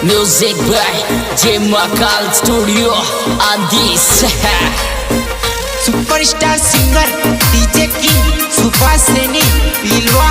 Music by J Makal Studio on this superstar singer DJ king Subhash Saini पिलवा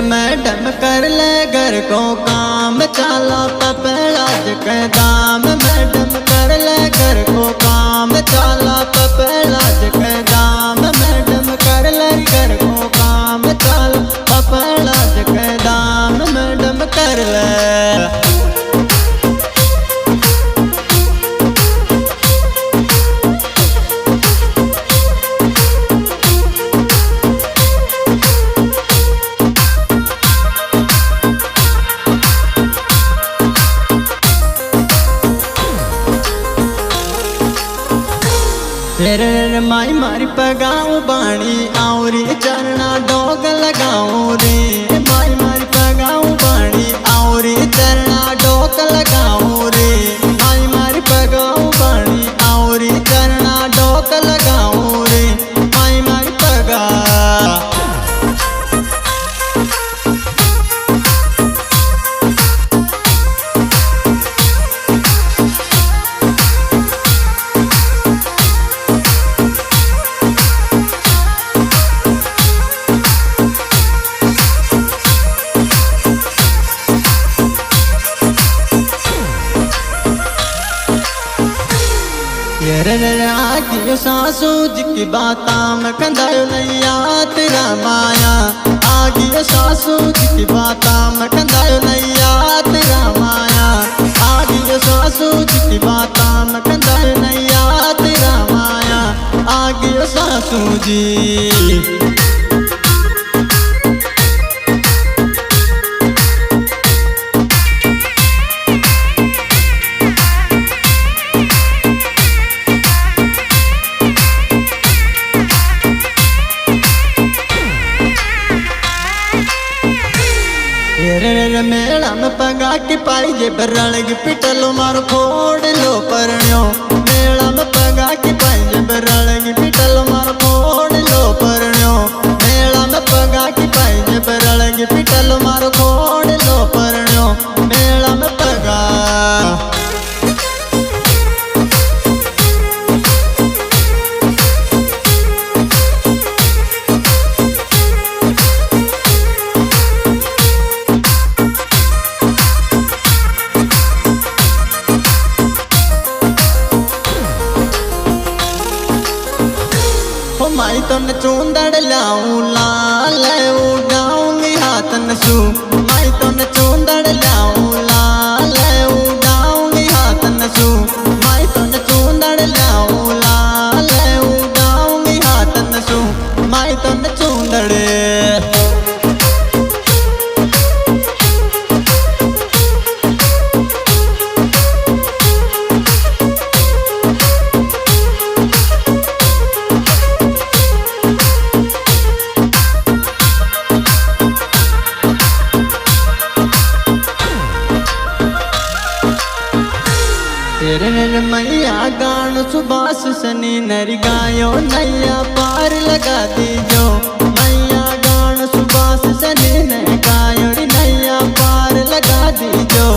madam कर ले घर को काम चला पपड़ा के दाम मैडम कर ले घर को काम चला पपड़ा के दाम मैडम कर ले घर को काम चला पपड़ा के दाम मैडम कर ले रे माई मारी पगाऊं बाणी आउरी चरना डोग लगाऊं रे माई मारी पगाऊं बाणी आउरी चरना डोग लगाऊं रे माई मारी पगाऊं बाणी आउरी चरना डोग लगाऊं रे माई मारी पगा आगियो सासू जी की बाता में कंधायो नैया तेरा माया आगियो सासू जी की बाता में कंधायो नैया तेरा माया आगियो सासू जी की बाता में कंधायो नैया तेरा माया आगियो सासू जी मेला में पगा की पाई जे बरड़ग पिटलो मारो फोड़ लो परण्यो मेला में पगा की पाई जे बरड़ग पिटलो मारो फोड़ लो परण्यो मेला में पगा की पाई जे बरड़ग पिटलो मारो फोड़ लो परण्यो मेला में पगा माई तो न चूंदड़ लाऊं लाल उड़ाऊंगी हाथ नसू माई तो न चूंदड़ लाऊं लाल उड़ाऊंगी हाथ नसू माई तो न चूंदड़ लाऊं लाल उड़ाऊंगी हाथ नसू माई तो न चूंदड़ तेरे मैया गान सुभाष सनी नरी गायो नैया पार लगा दीजो मैया गान सुभाष सनी ने गायो नैया पार लगा दीजो